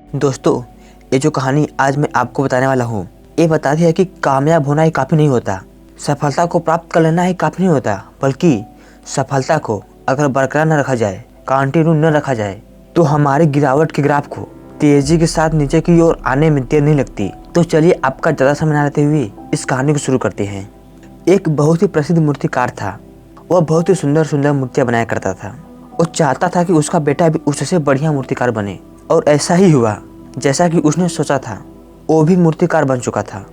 दोस्तों, ये जो कहानी आज मैं आपको बताने वाला हूँ, ये बताती है कि कामयाब होना ही काफ़ी नहीं होता, सफलता को प्राप्त कर लेना ही काफ़ी नहीं होता, बल्कि सफलता को अगर बरकरार न रखा जाए, कंटिन्यू न रखा जाए, तो हमारी गिरावट के ग्राफ को तेजी के साथ नीचे की ओर आने में देर नहीं लगती। तो चलिए आपका ज़्यादा समय न लेते हुए इस कहानी को शुरू करते हैं। एक बहुत ही प्रसिद्ध मूर्तिकार था। वह बहुत ही सुंदर सुंदर मूर्तियाँ बनाया करता था। वो चाहता था कि उसका बेटा भी उससे बढ़िया मूर्तिकार बने, और ऐसा ही हुआ जैसा कि उसने सोचा था। वो भी मूर्तिकार बन चुका था,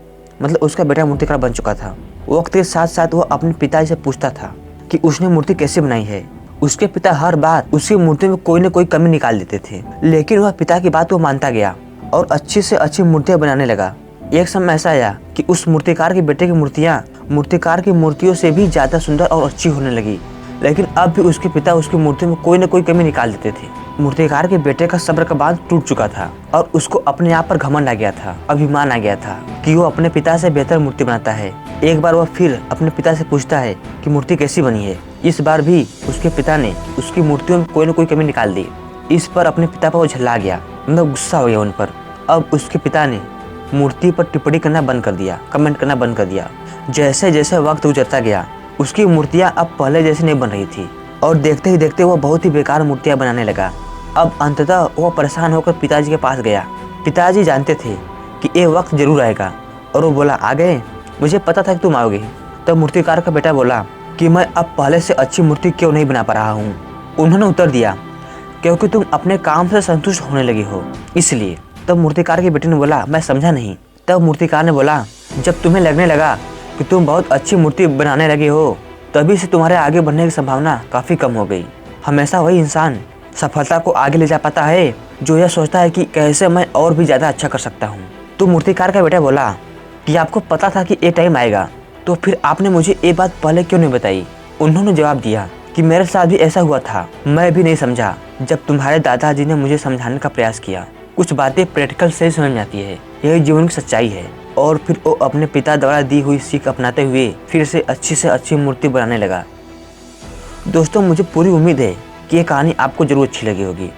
मतलब उसका बेटा मूर्तिकार बन चुका था। वक्त के साथ साथ वह अपने पिता से पूछता था कि उसने मूर्ति कैसे बनाई है। उसके पिता हर बार उसकी मूर्ति में कोई न कोई कमी निकाल देते थे, लेकिन वह पिता की बात को मानता गया और अच्छी से अच्छी मूर्तियाँ बनाने लगा। एक समय ऐसा आया कि उस मूर्तिकार के बेटे की मूर्तियाँ मूर्तिकार की मूर्तियों से भी ज़्यादा सुंदर और अच्छी होने लगी, लेकिन अब भी उसके पिता उसकी मूर्ति में कोई न कोई कमी निकाल देते थे। मूर्तिकार के बेटे का सब्र का बांध टूट चुका था और उसको अपने आप पर घमंड आ गया था, अभिमान आ गया था कि वो अपने पिता से बेहतर मूर्ति बनाता है। एक बार वह फिर अपने पिता से पूछता है कि मूर्ति कैसी बनी है। इस बार भी उसके पिता ने उसकी मूर्तियों में कोई न कोई कमी निकाल दी। इस पर अपने पिता पर वो झल्ला गया, मतलब गुस्सा हो गया उन पर। अब उसके पिता ने मूर्ति पर टिप्पणी करना बंद कर दिया, कमेंट करना बंद कर दिया। जैसे जैसे वक्त गुजरता गया, उसकी मूर्तियाँ अब पहले जैसी नहीं बन रही थी और देखते ही देखते वो बहुत ही बेकार मूर्तियाँ बनाने लगा। अब अंततः वह परेशान होकर पिताजी के पास गया। पिताजी जानते थे कि ये वक्त जरूर आएगा, और वो बोला, आ गए, मुझे पता था कि तुम आओगे। तब मूर्तिकार का बेटा बोला कि मैं अब पहले से अच्छी मूर्ति क्यों नहीं बना पा रहा हूँ। उन्होंने उत्तर दिया, क्योंकि तुम अपने काम से संतुष्ट होने लगी हो, इसलिए। तब मूर्तिकार के बेटे ने बोला, मैं समझा नहीं। तब मूर्तिकार ने बोला, जब तुम्हें लगने लगा कि तुम बहुत अच्छी मूर्ति बनाने लगे हो, तभी से तुम्हारे आगे बढ़ने की संभावना काफ़ी कम हो गई। हमेशा वही इंसान सफलता को आगे ले जा पाता है जो यह सोचता है कि कैसे मैं और भी ज़्यादा अच्छा कर सकता हूँ। तो मूर्तिकार का बेटा बोला कि आपको पता था कि ये टाइम आएगा, तो फिर आपने मुझे ये बात पहले क्यों नहीं बताई। उन्होंने जवाब दिया कि मेरे साथ भी ऐसा हुआ था, मैं भी नहीं समझा जब तुम्हारे दादाजी ने मुझे समझाने का प्रयास किया। कुछ बातें प्रैक्टिकल से ही समझ में आती है, यही जीवन की सच्चाई है। और फिर वो अपने पिता द्वारा दी हुई सीख अपनाते हुए फिर से अच्छी मूर्ति बनाने लगा। दोस्तों, मुझे पूरी उम्मीद है कि ये कहानी आपको जरूर अच्छी लगी होगी।